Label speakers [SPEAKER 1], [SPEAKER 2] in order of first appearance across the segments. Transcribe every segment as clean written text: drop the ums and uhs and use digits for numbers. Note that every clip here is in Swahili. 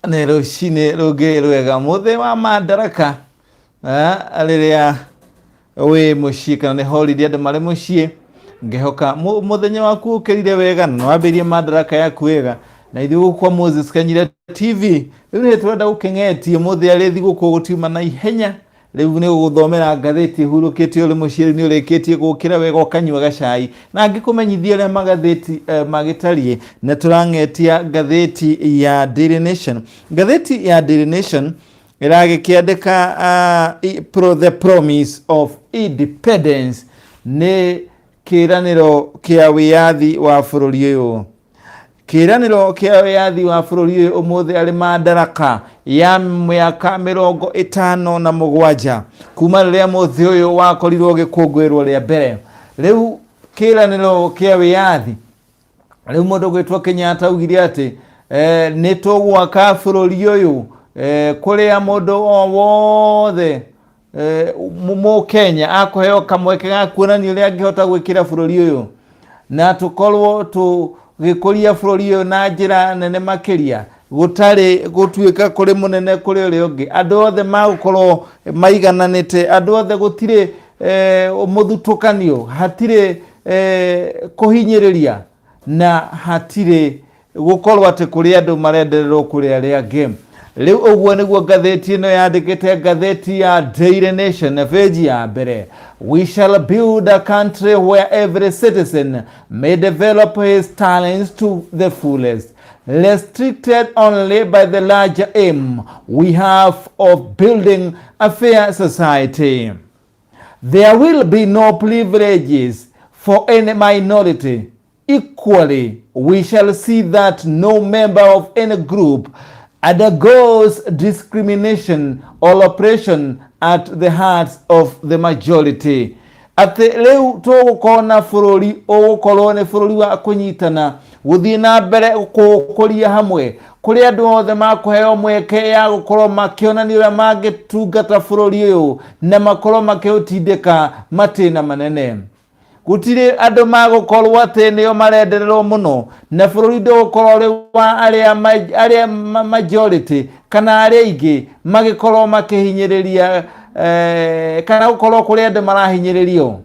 [SPEAKER 1] nä rå cinä rå ngä rwega må thä wa Madaraka rä rä a wä må ciä kana nä holiday andå marä må ciä ngä hoka må thenya waku å kä rire wega na wambä rie Madaraka yaku wega na ithuä gå kwa Moses Kanyire TV rä u nä tå renda gå kä ng'etie må thä arä thigå kå gå tiuma na ihenya rä u nä gå gå thomera ngathäti hurå kä te å rä må ciä nä å rä kä tie gå kä ra wega å kanyua gacai na ngä kå menyithia å rä a magathäti magä tariä na tå rang'etia ngathäti ya Daily Nation. Ngathäti ya Daily Nation ä ragä kä andä ka the promise of independence nä kä ranä ro kä a wä yathi wa bå rå ri å yå kiraniro kia wiyathi wa bururi umuthi ari Madaraka ya miaka 57 kuma riria muthi uyu wakorirwo gikungwirwo ria mbere. Riu kiraniro kia wiyathi riu mundu gwitwo Kenyatta ugire ati ni tugwaka bururi uyu kuria mundu wothe mu Kenya akuheo kamweke ga kuonania uria angihota gwikira bururi uyu na tukorwo gikuria bururi uyu na njira nene makiria gutari gutuika kuri munene kuri uri ungi andu othe magukorwo maigananite andu othe gutire muthutukanio hatire kuhinyiriria na hatire gukorwo ati kuri andu marendererwo kuri aria angi. Riu uguo niguo ngatheti ino yandikite ngatheti ya Daily Nation page ya mbere. We shall build a country where every citizen may develop his talents to the fullest, restricted only by the larger aim we have of building a fair society. There will be no privileges for any minority. Equally, we shall see that no member of any group undergoes discrimination or oppression at the hearts of the majority. Ati leu tugukona bururi ugukorwo ni bururi wa kunyitana guthii na mbere gukuria hamwe kuri andu othe makuheo mweke ya gukorwo makionania uria mangitungata bururi uyu na makorwo makiutindika matina manene. Gutire andu magukorwo ati nio marendererwo muno na bururi ndugukorwo ri wa aria majority kana aria ingi magikorwo makihinyiriria kana gukorwo kuri andu marahinyiririo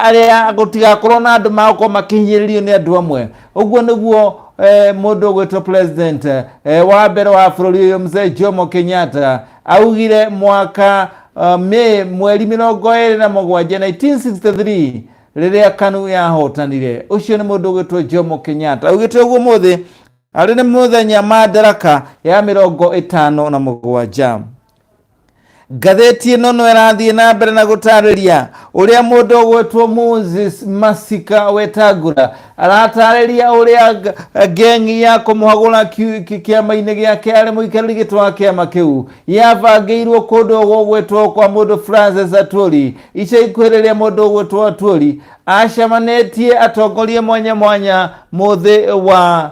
[SPEAKER 1] aria gutigakorwo na andu magukorwo makihinyiririo ni andu amwe. Uguo niguo mundu gwitwo president wa mbere wa bururi uyu Mzee Jomo Kenyatta augire mwaka mweri 1963 riria KANU yahotanire. Ucio ni mundu gwitwo Jomo Kenyatta augite uguo muthi ari ni muthenya Madaraka ya 57. Ngatheti ino no irathie na mbere na gutariria uria mundu gwitwo Moses Masika Wetangula aratariria uria gengi ya kumuhagura kiama-ini giake ari muikariri gitwa kiama kiu yabangiirwo kundu gwitwo kwa mundu Francis Atwoli ica ikwiriria mundu gwitwo Atwoli acamanetie atongorie mwanya mwanya muthi wa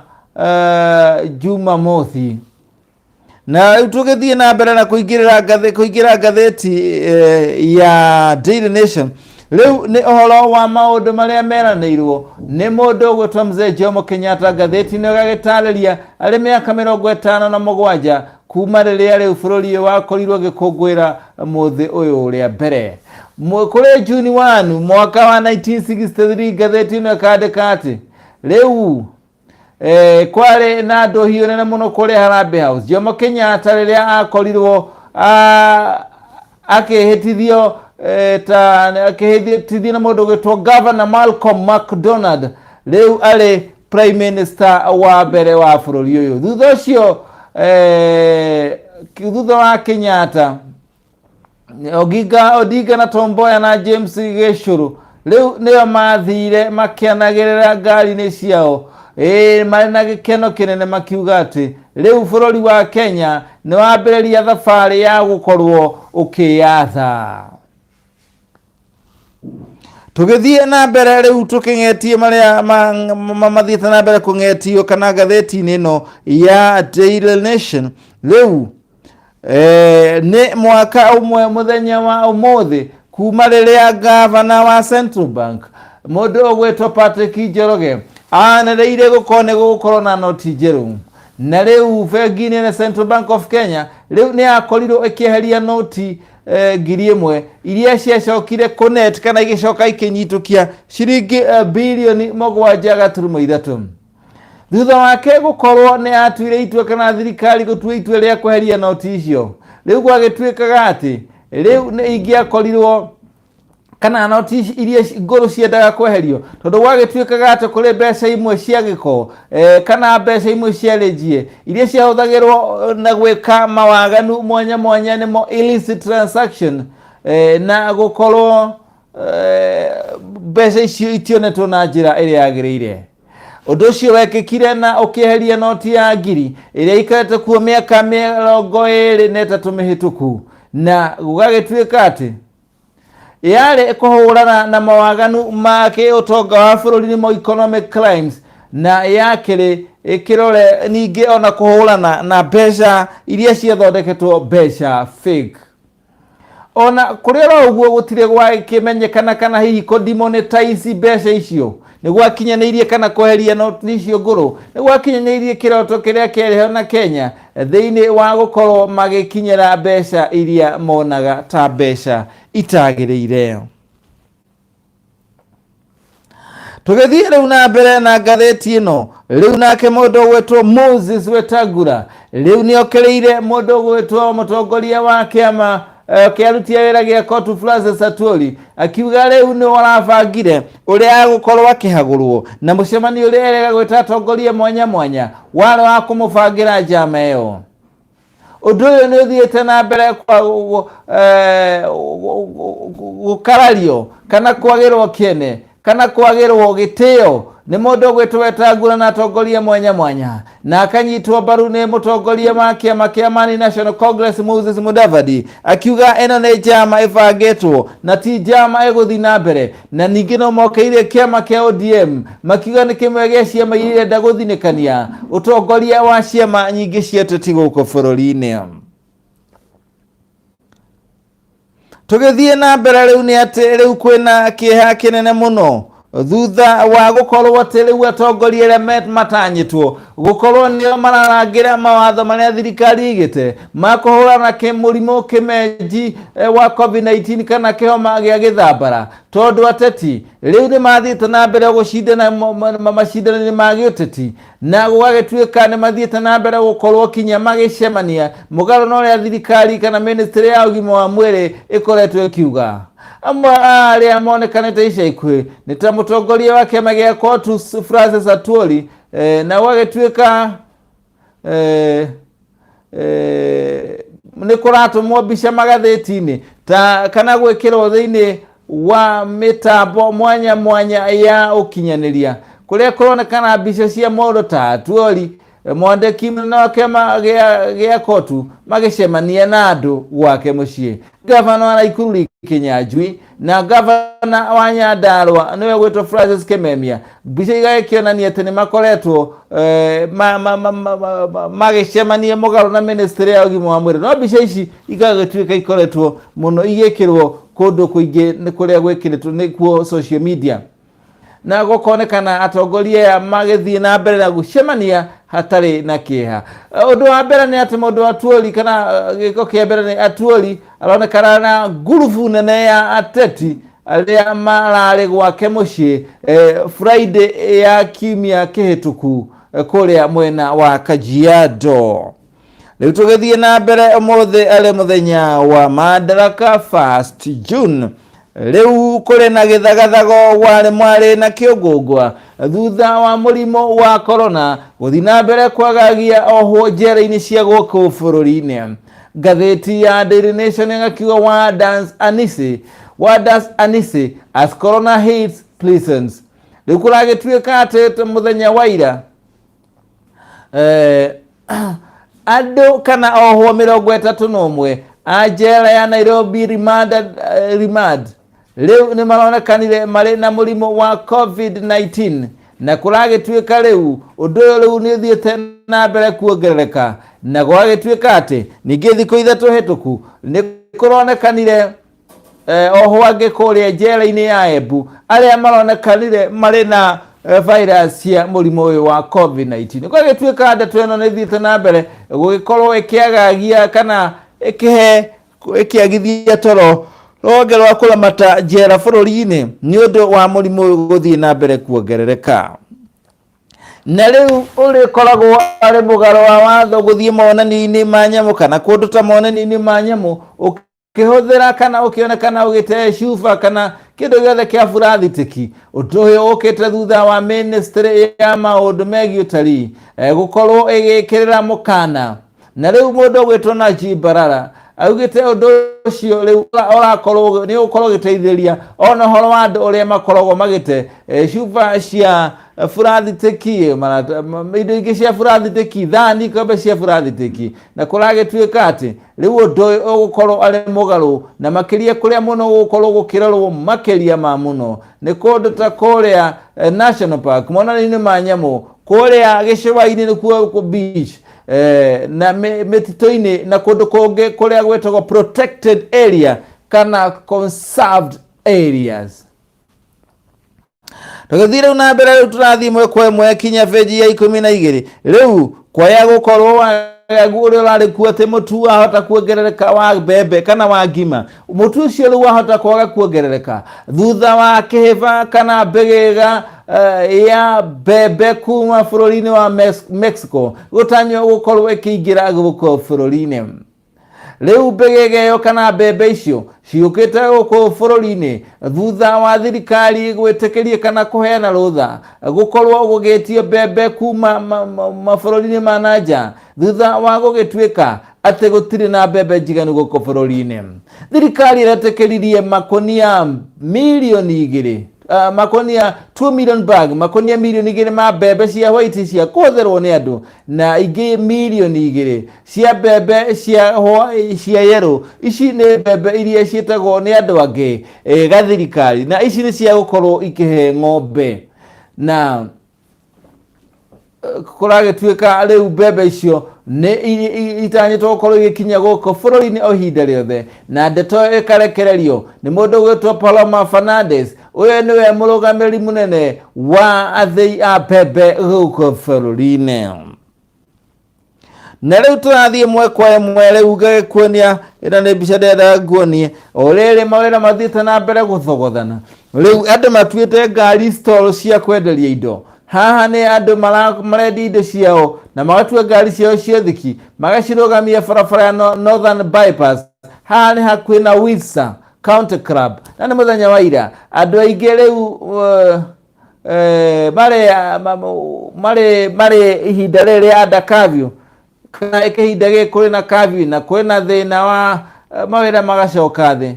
[SPEAKER 1] Jumamothi. Na tugithie na mbere na kuingira ngatheti ya Daily Nation. Riu ni ohoro wa maundu maria meraniirwo ni mundu gwitwa Mzee Jomo Kenyatta. Ngatheti no gagitariria ari miaka 57 kuma riria riu bururi wakorirwo gikungwira muthi uyu uria mbere kuri June 1 mwaka wa 1963. Ngatheti no kandika ati riu kware na andu hiyo nene muno kuri Harambee House. Jomo Kenyatta riria akorirwo akihitithio akihitithio na mundu gwitwo Governor Malcolm MacDonald riu ari Prime Minister wa mbere wa bururi uyu. Thutha ucio thutha wa Kenyatta Odinga na Tom Mboya na James Gishuru riu nio mathire makianagirira ngari-ini ciao mari na gikeno kinene makiuga ati riu bururi wa Kenya ni wambiriria thabari ya gukorwo ukiyatha. Tugithie na mbere riu tuking'etie maria mathiete na mbere kung'etio kana ngatheti-ini ino ya Daily Nation. Riu ni mwaka umwe muthenya wa umuthi kuma riria gavana wa Central Bank mundu ugwitwo Patrick Njoroge anereire gukorwo na noti njeru na riu bengi nene Central Bank of Kenya riu ni akorirwo ikieheria noti ngiri imwe iria ciacokire connect kana igicoka ikinyitukia ciringi bilioni 7.3 thutha wake gukorwo ni atuire itua kana thirikari gutua itua ria kweheria noti icio riu gwagituikaga ati riu ni ingiakorirwo kana noti iria nguru ciendaga kweherio tondu gwagituikaga ati kuri mbeca imwe cia giko kana mbeca imwe cia rejie iria ciahuthagirwo na gwika mawaganu mwanya mwanya nimo illicit transaction na gukorwo mbeca icio itionetwo na njira iria yagiriire. Undu ucio wekikire na ukieheria noti ya ngiri iria ikarete kuo miaka 23 mihituku na gugagituika ati yale kuhurana na mawaganu make utonga wa bururi nimo economic crimes na yakire ikirore ninge ona kuhurana na mbeca iria ciathondeketwo mbeca fake. Ona kurira uguo gutire gwa kimenyekana kana hihi ko demonetize mbeca icio ni gwakinyanirie kana kweheria noti icio nguru ni gwakinyanirie kiroto kiria kiereho na Kenya thiini wa gukorwo magikinyira mbeca iria monaga ta mbeca itagiriire. Tugithie riu na mbere na ngatheti ino riu nake mundu gwetwo Moses Wetangula riu ni okereire mundu gwetwo mutongoria wa kiama kiarutia wira gia Kotu Francis Atwoli akiuga riu ni warabangire uria agukorwo akihagurwo na mucemanio uria erega gwita atongoria mwanya mwanya wale wa kumubangira njama iyo. Undu uyu ni uthiite na mbere kwa gukarario kana kwagirwo kiene kana kwagirwo gitio ni mundu gwetwo Wetangula na atongoria mwanya mwanya na akanyitwo mbaru ni mutongoria wa kiama kia Amani National Congress Moses Mudavadi akiuga eno ni njama ibangitwo na ti njama iguthi na mbere na ningi no mokeire kiama kia ODM makiuga ni kimwe gia ciama iria ndaguthinikania utongoria wa ciama nyingi cia uteti guku bururi-ini. Tugithie na mbere riu ni ati riu kwina kieha kinene muno thutha wa gukorwo ati riu atongoria aria matanyitwo gukorwo nio mararangira mawatho maria thirikari igite makuhurana kimurimu kimenji wa COVID-19 kana kihoma gia githambara tondu ateti riu ni mathiite na mbere gucindana macindano ma giuteti na gugagituika ni mathiite na mbere gukorwo kinya magicemania mugaru no ria thirikari kana ministry ya ugima wa mwiri ikoretwo ikiuga. Amwe aria monekanite ica ikuhi ni ta mutongoria wa kiama gia Kotu Francis Atwoli na wagituika ni kuratumwo mbica magatheti-ini ta kana gwikirwo thiini wa mitambo mwanya mwanya ya ukinyaniria kuria kuronekana mbica cia mundu ta Atwoli mwandiki munene wa kiama gia Kotu magicemania na andu gwake mucii. Gavana wa Ikuru Kinyanjui na gavana wa Nyandarua niwe gwetwo Francis Kimemia mbica igakionania ati ni makoretwo magicemania mugaru na ministry ya ugima wa mwiri no mbica ici igagituika ikoretwo muno igikirwo kundu kuingi ni kuria gwikiritwo ni kuo social media na gukonekana atongoria magithie na mbere na gucemania hatari na kieha. Undu wa mbere ni ati mundu Atwoli kana giko kia mbere ni Atwoli aronekana na ngurubu nene ya ateti aria marari gwake mucii Friday ya kiumia kihituku kuria mwena wa Kajiado. Riu tugithie na mbere umuthi ari muthenya wa Madaraka 1st June riu kuri na githagathago wale mwari na kiungungwa thutha wa murimo wa corona guthi na mbere kwagagia ohwo njera-ini cia guku bururi-ini. Gatheti ya Daily Nation ngakiuga Wardance Anise as corona hits prisons. Riu kuragituika ati muthenya wa ira andu kana ohwo 31 a njera ya Nairobi remand riu ni maronekanire mari na murimo wa COVID-19 na kuragituika riu undu riu ni thiete na mbere kuongerereka na gwagituika ati ningi thiko ithatu hituku ni kuronekanire ohwo angi kuria njera-ini ya Embu aria maronekanire mari na virus ya mũrimũ ũyũ wa COVID-19 kwa gĩtuĩka ndeto ĩno nĩ thiĩte na mbere gũgĩkorwo ĩkĩagagia kana ĩkĩagithia toro rũhonge rwa kũramata njera bũrũri-inĩ nĩ ũndũ wa mũrimũ ũyũ gũthiĩ na mbere kuongerereka. Na rĩu ũrĩkoragwo arĩ mũgarũ wa watho gũthiĩ monani-inĩ ma nyamũ kana kũndũ ta monani-inĩ ma nyamũ ũkĩhũthĩra kana ũkĩonekana ũgĩte cuba kana kĩndũ gĩothe kĩa burathitĩki. Ũndũ ũyũ ũkĩte thutha wa ministry ya maũndũ megiĩ ũtarii gũkorwo ĩgĩkĩrĩra mũkana. Na rĩu mũndũ ũgwĩtwo na Barara augĩte ũndũ ũcio rĩu ũrakorwo nĩ ũkorwo ũgĩteithĩrĩria ona ũhoro wa andũ ũrĩa makoragwo magĩte cuba cia burathitĩki indo ingĩ cia burathitĩki thani ikombe cia burathitĩki na kũragĩtuĩka atĩ rĩu ũndũ ũyũ ũgũkorwo arĩ mũgarũ na makĩria kũrĩa mũno gũkorwo gũkĩrorwo makĩria ma mũno nĩ kũndũ ta kũrĩa National Park monani-inĩ ma nyamũ kũrĩa gĩcũa-inĩ nĩkuo beach na mĩtitũ-inĩ na kũndũ kũngĩ kũrĩa gwĩtagwo protected area kana conserved areas. Tũgĩthiĩ rĩu na mbere rĩu tũrathiĩ ĩmwe kwa ĩmwe kinya page ya 12 rĩu kwaya gũkorwo Wagagu ũrĩa ũrarĩ kuo atĩ mũtu wahota kuongerereka wa mbembe kana wa ngima. Mũtu ũcio rĩu wahota kwaga kuongerereka thutha wa kĩhĩba kana mbĩgĩga ya mbembe kuma bũrũri-inĩ wa Mexico gũtanywo gũkorwo ĩkĩingĩra gũkũ bũrũri-inĩ. Rĩu mbĩgĩga ĩyo kana mbembe icio ciũkĩte gũkũ bũrũri-inĩ thutha wa thirikari gwĩtĩkĩria kana kũheana rũtha gũkorwo gũgĩtio mbembe kuma mabũrũri-inĩ ma nanja thutha wa gũgĩtuĩka atĩ gũtirĩ na mbembe njiganu gũkũ bũrũri-inĩ. Thirikari ĩretĩkĩririe makonia milioni 2 makonia 2 million bag makonia milioni 2 ma mbembe cia white cia kũhũthĩrwo nĩ andũ na ingĩ milioni 2 cia mbembe cia yellow. Ici nĩ mbembe iria ciĩtagwo nĩ andũ angĩ gathirikari na ici nĩ cia gũkorwo ikĩhe ng'ombe na kũragĩtuĩka rĩu mbembe icio nĩ itanyĩtwo gũkorwo igĩkinya gũkũ bũrũri-inĩ o ihinda rĩothe na ndeto ĩkarekererio nĩ mũndũ ũgwĩtwo Paloma Fernandes. Ũyũ nĩwe mũrũgamĩrĩri mũnene wa athĩi a mbembe gũkũ bũrũri-inĩ. Na rĩu tũrathiĩ ĩmwe kwa ĩmwe rĩu ngagĩkuonia ĩno nĩ mbica ndĩrenda nguonie o rĩrĩ mawĩra mathiĩte na mbere gũthogothana. Rĩu andũ matuĩte ngari stall cia kwenderia indo. Haha nĩ andũ marendia indo ciao na magatua ngari ciao cia thiki magacirũgamia barabara ya Northern Bypass. Haha nĩ hakuhĩ na Windsor County Club na nĩ mũthenya wa ira. Andũ aingĩ rĩu marĩ ihinda rĩrĩ rĩa under curfew kana ihinda gĩkĩ kũrĩ na curfew na kũrĩ na thĩna wa mawĩra magacoka thĩ.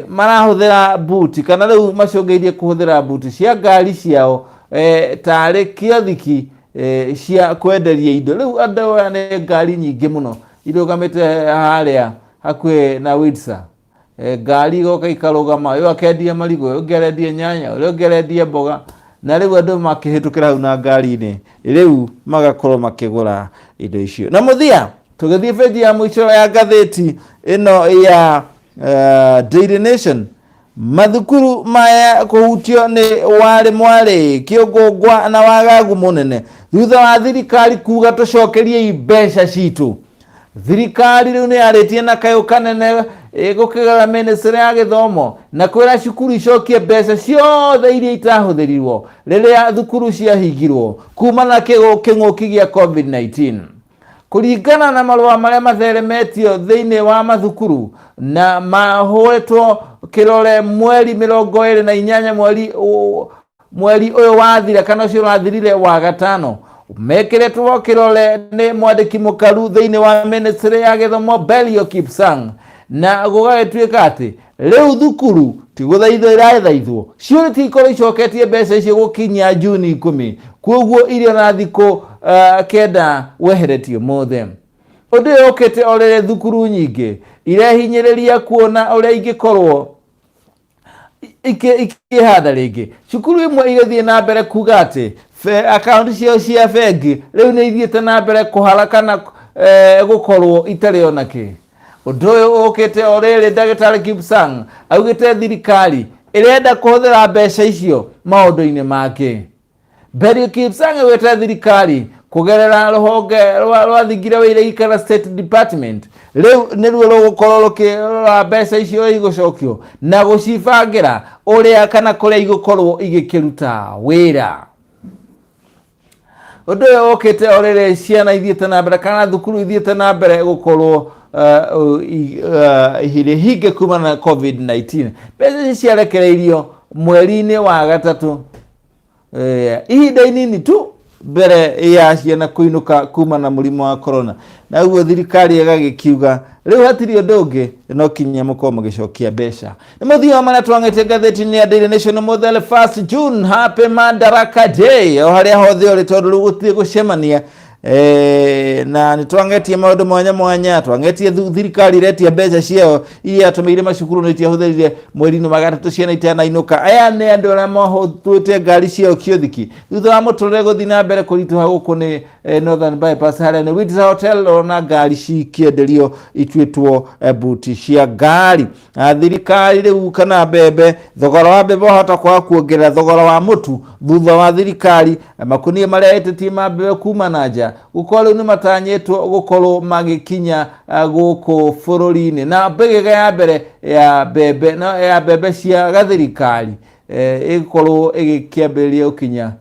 [SPEAKER 1] Marahũthĩra buti kana rĩu macũngĩirie kũhũthĩra buti cia ngari ciao tarĩ kiothiki cia kwenderia indo. Rĩu andũ aya nĩ ngari nyingĩ mũno irũgamĩte harĩa hakuhĩ na Windsor. Ngari igoka ikarũgama, ũyũ akendia marigũ, ũyũ ũngĩ arendia nyanya, ũrĩa ũngĩ arendia mboga na rĩu andũ makĩhĩtũkĩra hau na ngari-inĩ rĩu magakorwo makĩgũra indo icio. Na mũthia tũgĩthiĩ page ya mũico ya ngathĩti ĩno ya Daily Nation, mathukuru maya kũhutio nĩ warĩ mwarĩ Kĩũngũngwa na Wagagu mũnene thutha wa thirikari kuga tũcokerie mbeca citũ. Thirikari rĩu nĩ yarĩtie na kayũ kanene gũkĩgera ministry ya gĩthomo na kwĩra cukuru icokie mbeca ciothe iria itahũthĩrirwo rĩrĩa thukuru ciahingirwo kuma na kĩng'ũki gĩa COVID-19. Kũringana na marũa marĩa matheremetio thĩinĩ wa mathukuru na mahũrĩtwo kĩrore mweri 28 mweri ũyũ wathira kana ũcio wathirire wa gatano, mekĩrĩtwo kĩrore nĩ mwandĩki mũkaru thĩinĩ wa ministry ya gĩthomo Belio Kipsang na gũgagĩtuĩka atĩ rĩu thukuru ti gũthaithwo irathaithwo cio tikorwo icoketie mbeca icio gũkinya Juni 10, koguo irio na thikũ 9 weheretio mothe. Ũndũ ũyũ ũkĩte o rĩrĩ thukuru nyingĩ irehinyĩrĩria kuona ũrĩa ingĩkorwo ikĩhanda rĩngĩ. Cukuru imwe igĩthiĩ na mbere kuga atĩ akaunti ciao cia bengi rĩu nĩ ithiĩte na mbere kũhara kana gũkorwo itarĩ ona kĩ. Ũndũ ũyũ ũkĩte o rĩrĩ ndagĩtarĩ Kipsang augĩte thirikari ĩrenda kũhũthĩra mbeca icio maũndũ-inĩ mangĩ. Berio Kipsang weta thirikari kugerera ruhonge rwa thingira wira ikara State Department riu niruo rugukorwo rukirora mbeca icio igũcokio na gũcibangira uria kana kuria igũkorwo igikiruta wira. Undu uyu ukite orire ciana ithiete na mbere kana thukuru ithiete na mbere gukorwo hinge kuma na COVID-19. Mbeca ciarekereirio mweri-ini wa gatatu ihinda inini tu mbere ya ciana kuinuka kuma na murimo wa corona. Na uguo thirikari igagikiuga riu hatiri undu ungi no kinya mukorwo magicokia mbeca. Ni muthia wa maria twang'ete ngatheti-ini ya Daily Nation muthele 1st June. Happy Madaraka Day o haria hothe uri tondu riu gutiri gucemania na nitwangetie maundu mwanya twangetie thirikari iretia mbeca ciao iria atumeire macukuru no itiahutherire mweri-ini wa gatatu ciana itanainuka. Aya ni andu aria mahotwite ngari ciao kiothiki thutha wa muturire guthii na mbere kurituha guku ni Northern Bypass haria ni Windsor Hotel ona ngari cikienderio itwitwo buti cia ngari. Thirikari riu kana mbembe thogora wa mbembe hota kwa kuongerera thogora wa mutu thutha wa thirikari makunia maria etetie ma mbembe kuma nanja gukorwo ni matanyetwo gukorwo magikinya guku bururi-ini na mbegega ya mbere ya mbembe na ya mbembe cia gathirikari ikorwo igikiambĩrĩria ukinya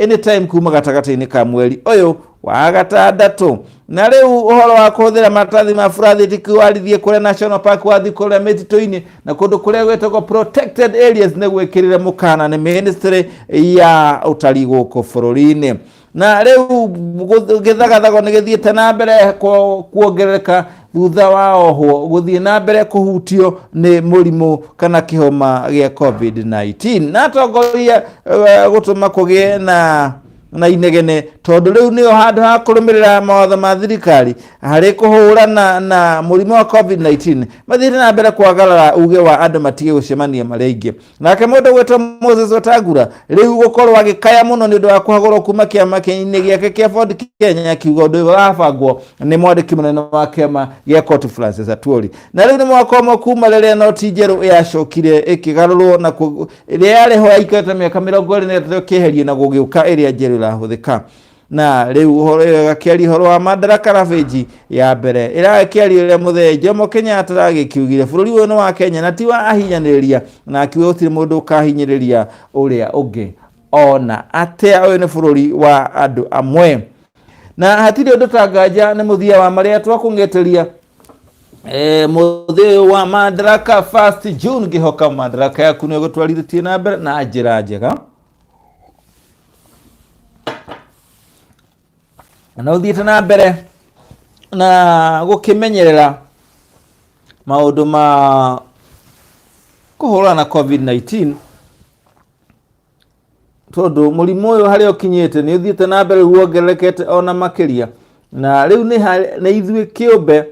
[SPEAKER 1] anytime kuma gatagati-ini ka mweri uyu wa gatandatu. Na riu uhoro wa kuhuthira maratathi ma furathi tikiwarithie kuria National Park wathi kuria mitito-ini na kundu kuria gwetagwo protected areas ni gwikirire mukana ni ministry ya utari guku bururi-ini. Na riu githagathago ni githiete na mbere kuongerereka thutha wa oho guthie na mbere kuhutio ni murimu kana kihoma gia COVID-19 na tongoria gutuma kugie na inegene tondu riu ni handu ha kurumirira mawatho ma thirikari hari kuhurana na murimu wa COVID-19 mathiire na mbere kwagarara uge wa andu matige gucemania mari aingi. Nake mundu gwetwo Moses Wetangula riu gukorwo agikaya muno ni undu wa kuhagurwo kuma kiama kiini giake kia Ford Kenya kiugo undu wabangwo ni mwandiki munene wa kiama gia Court Francis Atwoli. Na riu ni mwaka umwe kuma riria noti njeru yacokire ikigarurwo na riria riho aikata miaka 20 kiherie na gugiuka iria njeru irahuthika. Na riu uhoro gakiari horo wa Madaraka Ravage ya mbere irakiari ire muthe Jomo Kenyatta aragikiugire bururi uyu ni wa Kenya na ti wa ahinyaniria na akiuga gutiri mundu ukahinyaniria uria ungi ona atia uyu ni bururi wa andu amwe. Na hatiri undu tanganja ni muthia wa maria twakung'eteria muthia wa Madaraka 1st June gihoka Madaraka yaku ni gutwarithie na mbere na njira njega na uthiete na mbere na gukimenyerera maundu ma kuhurana na COVID-19 tondu murimu uyu haria ukinyite ni uthiete na mbere guongererekete ona makiria. Na riu ni ithui kiumbe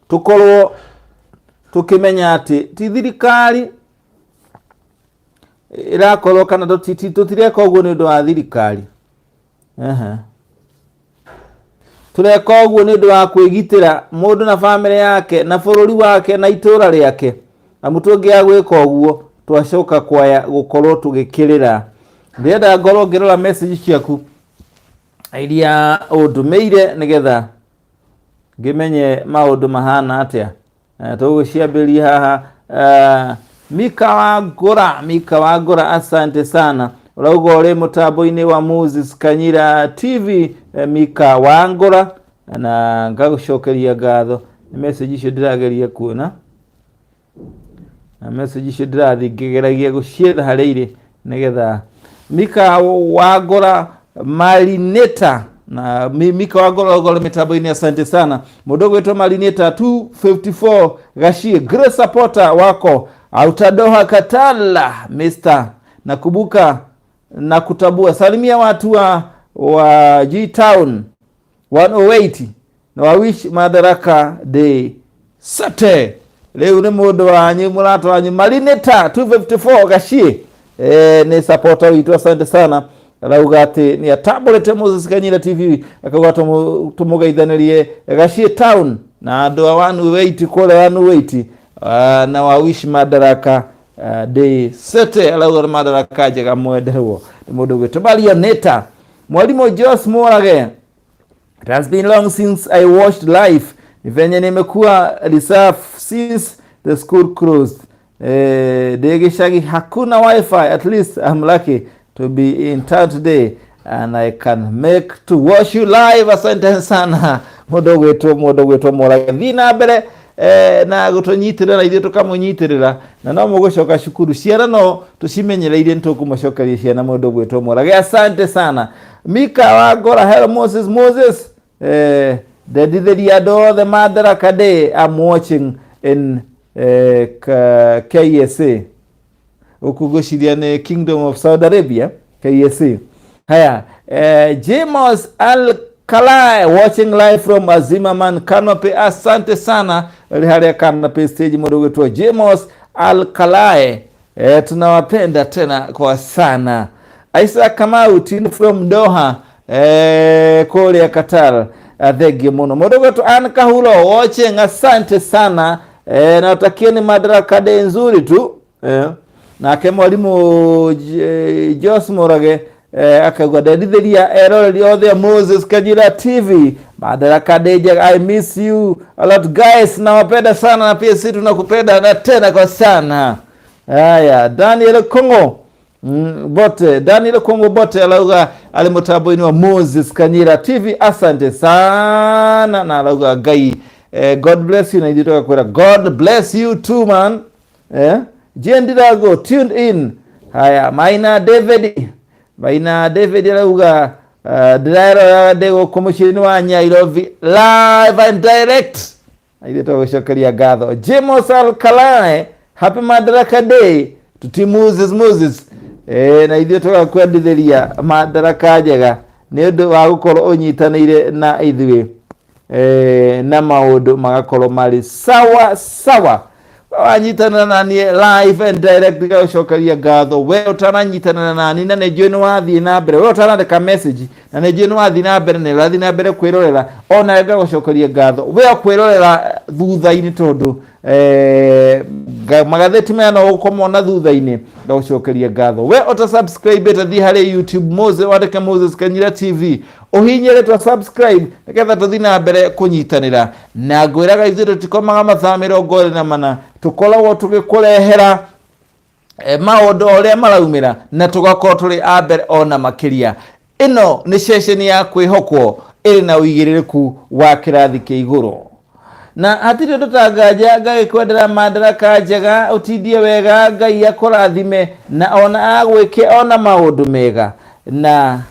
[SPEAKER 1] tukorwo tukimenya ati ti thirikari irakorwo kana tutireka uguo ni undu wa thirikari tureka uguo ni undu wa kwigitira mundu na family yake na bururi wake na itura riake na mutungi agwika uguo twacoka kwaya gukorwo tugikirira. Ndienda ngorwo ngirora message ciaku iria undumeire nigetha ngimenye maundu mahana atia tuguciambiria haha. Mika Wangura asante sana urauga uri mutambo-ini wa Moses Kanyira TV. Mika Wangura na ngagucokeria ngatho ni message icio ndirageria kuona na message icio ndirathi ngigeragia gucietha haria iri nigetha Mika Wangura Marineta na Mika Wangura ugore mitambo-ini asante sana. Mundu gwetwo Marineta 254 Gashie great supporter wako Autadoha Katala Mr. nakubuka na kutabua salimia watu wa G-Town 108 na wawish Madaraka Day sate. Leo ni mundu wanyu murato wanyu Marineta 254 Gashie ni supporter witu asante sana. Rauga ati ni atabulete Moses Kanyira TV akagwa tumugeithanirie Gashie Town na andu a 108 kule 108 na wawish Madaraka Day sate. Rauga Madaraka njega mwenderwo. mundu gwitubali neta mwalimu Jos Morage. It has been long since I watched live. Venye nimekuwa reserve since the school closed. Degeshagi hakuna wifi. At least I'm lucky to be in town today and I can make to watch you live. Asante sana mundu gwitu Morage. Thina mbere na gutunyitirira na ithuĩ tukamunyitirira na no mugucoka cukuru. Ciana no tucimenyereire ntukumucokeria ciana mundu gwitwo Morage. Asante sana Mika Wagora. Hello Moses the Ditheriado the Madaraka Day I'm watching in KSA ukugoshiria ni Kingdom of Saudi Arabia KSA. Haya James Al-Kalai watching live from Azimaman Canopy. Asante sana hali Canopy stage mundu gwitwo James Al-Kalai. Tunawapenda tena kwa sana. Isaac Kamau tin from Doha Korea Qatar. Thegi muno mundu gwitwo Ankahulo watching. Asante sana natakieni Madaraka Day nzuri tu nake mwalimu Jos Morage akagwa Dithia eroreri othe Moses Kajira TV Madaraka Day. I miss you a lot guys, nawapenda sana na pia sisi tunakupenda na tena kwa sana. Haya Daniel Kongo Daniel Kongo bote alauga alimutaboini wa Moses Kajira TV. Asante sana na alauga gai. God bless you na iditoka kwera. God bless you too man. Jendirago tuned in. Haya Maina David alauga Dirairo Dego Commission wa Nyairobi live and direct. Iditoka shokaria gatho. James Al-Kalai happy Madaraka Day to Moses na iditoka kwenditheria Madaraka njega ni undu wa gukorwo unyitanire na ithuĩ na maundu magakorwo mari sawa wanyitana nani live and direct gacokaria gatho. We utananyitana nani na nejo ni wathi na mbere, we utanandika message na nejo ni wathi na mbere, ne wathi na mbere kwirorera ona gacokaria gatho. We akwirorera thutha-ini tondu magatheti mena ukomona thutha-ini gacokaria gatho. We uta subscribe ta thi hari YouTube Moses Kanyira TV uhinyere to subscribe nigetha tuthi na mbere kunyitanira na ngwiraga ithuĩ tutikomaga mathaa 24 tukoragwo tugikurehera maundu uria maraumira na tugakorwo turi a mbere ona makiria. Ino ni session ya kwihokwo iri na uigiririku wa kirathi kia iguru na hatire tutanganja gagikwendera Madaraka njega utindie wega Ngai akurathime na ona agwike ona maundu mega na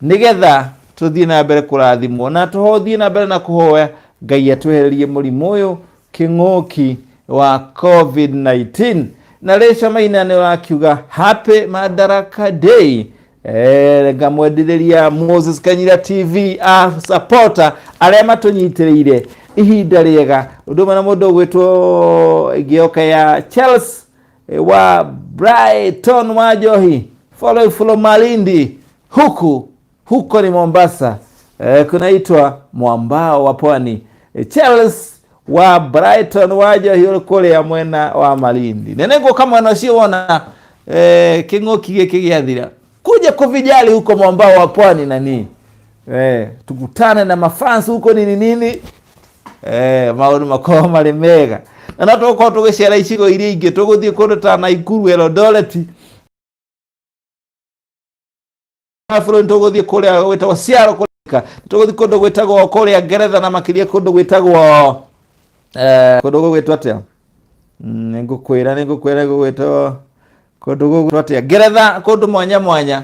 [SPEAKER 1] nigetha tuthie na mbere kurathimwo na tuhothie na mbere na kuhoya Ngai atwehererie murimu uyu king'uki wa COVID-19 na Resha Maina ni wakiuga happy Madaraka Day. Ngamwendithĩria Moses Kanyira TV a supporter aria matunyitĩrĩire ihinda rĩega ũndũmwe na mũndũ gwĩtwo Igioka ya Charles wa Brighton wa Johi follow Malindi huko ni Mombasa kunaitwa mwambao wa pwani. Charles wa Brighton wa Johi kule ya mwena wa Malindi nenengo kama nasiona king'uki gĩkĩ gĩathira kuja kuvijali huko mwambao wa pwani nani tukutane na mafans huko nini maundu makorwo mari mega na no tukorwo tugicera icigo iria ingi tuguthie kundu ta Naikuru Eldoret afro tuguthie kuria gwitagwo Ciaro kurika tuguthie kundu gwitagwo kuria Ngeretha na makiria kundu gwitagwo kundu gwitwa atia ningukwira gwitwo kundu gwitwa atia Ngeretha kundu mwanya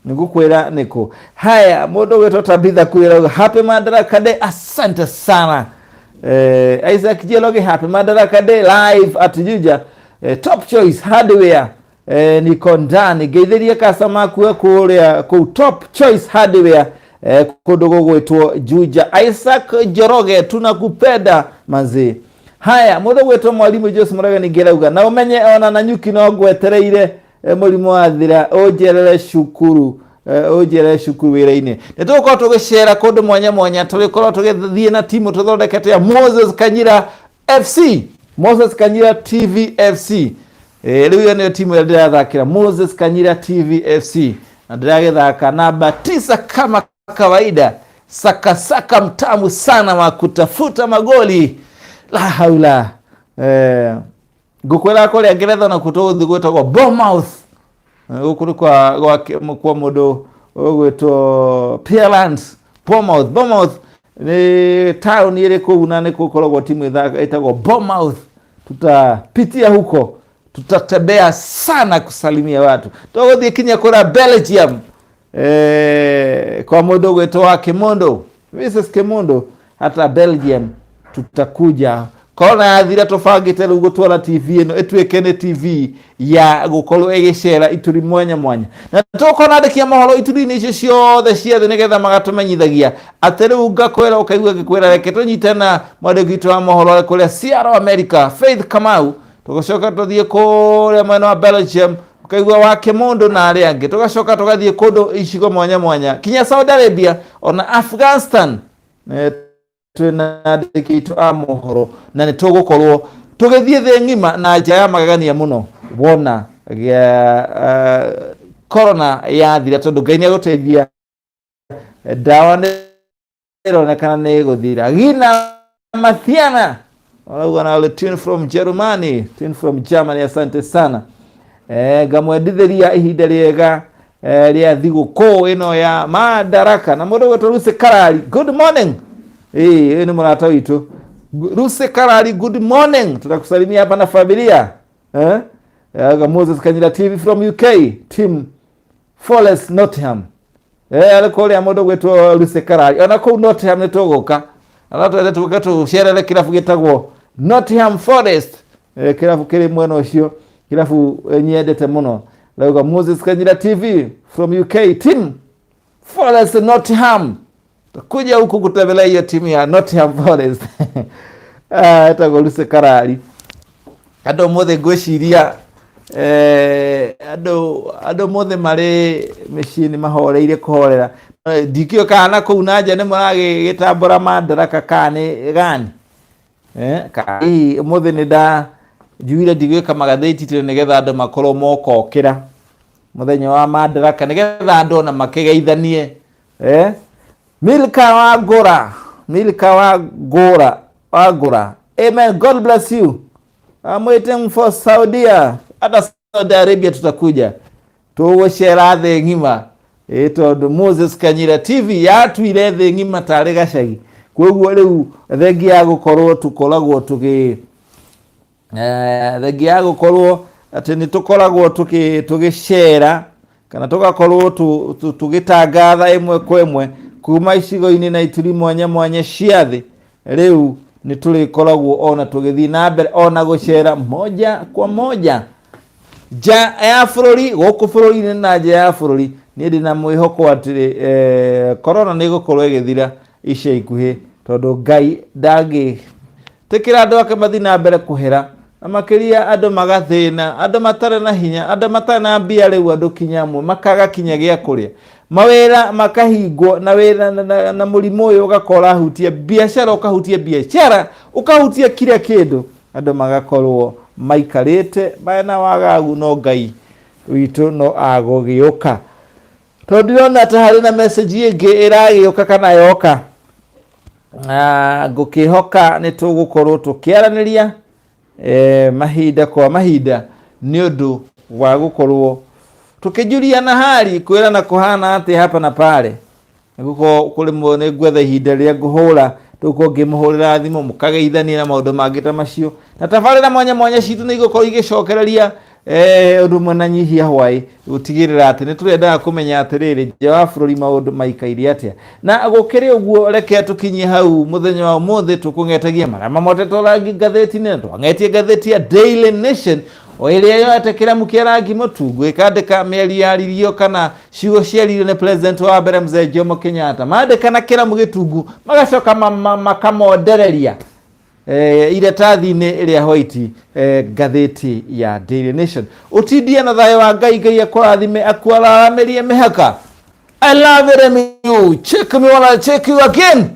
[SPEAKER 1] nigukwira niko. Haya mundu gwitwo Tabitha kwira happy Madaraka Day. Asante sana Isaac Jeloge happy Madaraka Day live at Juja top choice hardware niko ndani geithirie customer kuria ku top choice hardware kundu gwitwo Juja. Isaac Joroge tunakupenda manzi. Haya mundu gwitwo mwalimu Jose Morage ningirauga na umenye ona na nyuki no ngwetereire murimu wa thira ujerere Cukuru wira-ini nitukorwo tugicera kundu mwanya tugikorwo tugithie na timu tuthondekete ya Moses Kanyira FC Moses Kanyira TV FC Riu yo nio timu ya ndirathakira Moses Kanyira TV FC na ndiragethaka namba 9 kama kawaida. Saka mtamu sana wa kutafuta magoli. La haula. Gukwela kole Ngeretha na kutothi gwetagwo Bournemouth. Ukuri kwa modo gwetwo Pearlands. Bournemouth ni town ile kuna ni kukorogwa timu itagwo Bournemouth. Tutapitia huko, tutatembea sana kusalimia watu. Tugothie kinya kura Belgium kwa modo gwetwa Kemondo Mrs Kemondo, hata Belgium tutakuja. Kona yathira tofagite riu gutwara TV ino etweke ni TV ya gukorwo igicera ituri mwanya na tukona ndekia mohoro ituri-ini icio ciothe ciothe nigetha magatumenyithagia ati riu ngakwira ukaigua gikwira reke tunyitana mwandiki wa mohoro kuria Seattle America Faith Kamau, tugacoka tuthie kuria mwena wa Belgium ukaigua wa Kemondo na aria angi, tugacoka tugathie kundu icigo mwanya kinya Saudi Arabia ona Afghanistan. Twina ndikito amohoro na ni tugukorwo tugithie the ngima na njaya magagania muno wona corona yathira tondu Ngai ni aguteithia dawa nironekana ni guthira. Gina Mathiana wana tune from Germany, asante sana. Ngamwendithiria ihinda riega ria thiguku ino ya Madaraka na mundu gwetoruse Karari. Good morning. Ni murata witu Ruse Karari, good morning. Tutakusalimia hapa na familia. Moses Kanyira TV from UK, team Forest Nottingham. Alikole amodo gwetu Ruse Karari. Ona ko Nottingham nitogoka. Alato tugetu sherele kirafu gitagwo Nottingham Forest. Kirafu kiri mweno ucio. Kirafu nyedete muno. Lauga Moses Kanyira TV from UK, team Forest Nottingham. Kuja huku kutembelea hiyo timu ya Nottingham Forest. Etago Ruse Karari. Ado mothe gwiciria ado mothe mari machine mahoreire kuhorera. Dikio kana kuu nanja ni murage gitambura Madaraka kane gani. Kai mothe ni da juire digwika magatheti tire nigetha ando makoro mokokira muthenya wa Madaraka nigetha ando na makigeithanie. Milka Wagura. Amen. God bless you. I'm waiting for Saudi. Hata Saudi Arabia tutakuja. Tugoshera the ngima. Tondu Moses Kanyira TV yatwire the ngima tari gacagi. Koguo riu thengi ya gukorwo tukoragwo thengi ya gukorwo ati ni tukoragwo tugicera kana tugakorwo tugitangatha imwe kwa imwe kuma icigo-ini na ituri mwanya ciathi. Riu ni turikoragwo ona tugithi na mbere ona gucera moja kwa moja ja ya bururi guku bururi-ini na ja ya bururi. Ni ndina mwihoko ati corona ni gukorwo igithira ica ikuhi tondu Ngai ndangi tikira andu ake mathi na mbere kuhera na makiria andu magathina, andu matare na hinya, andu matare na mbia. Riu andu kinyamwe makaga kinya gia kuria, mawira makahingwo na wira na murimu uyu ugakora hutia biashara, ukahutia biashara, ukahutia kila kindu, andu magakorwo maikarite bana Wagagu. No Ngai witu no agogiuka tondu yona ta hari na message ingi iragiuka kana yoka. Ngukihoka ni tugukorwo tukiaraniria mahinda kwa mahinda ni undu wa gukorwo tukijuria na hali kwira na kuhana ati hapa na pale. Guko kuri mone gwetha ihinda ria guhura tuko ngimuhurira thimu mukageithania na maundu mangita macio na tabarira mwanya citu ni gukorwo igicokereria undu mwana nyihia hwai gutigirira ati ni turenda kumenya atiriri nja wa bururi maundu maikaire atia na gukiri uguo. Reke tukinyie hau muthenya wa umuthi tukungetagia marama moteto rangi gatheti-ini. Twangetie gatheti ya Daily Nation o iria yote kira mukirangi mutungu ikandika mieri yaririo kana ciugo ciaririo ni president wa mbere Mzee Jomo Kenyatta. Mandika na kira mugitungu magacoka makamondereria ile tathi-ini iria white gatheti ya Daily Nation. Utindia na thayo wa Ngai akurathime akwaramerie mihaka. I love it. Check me while I check you again.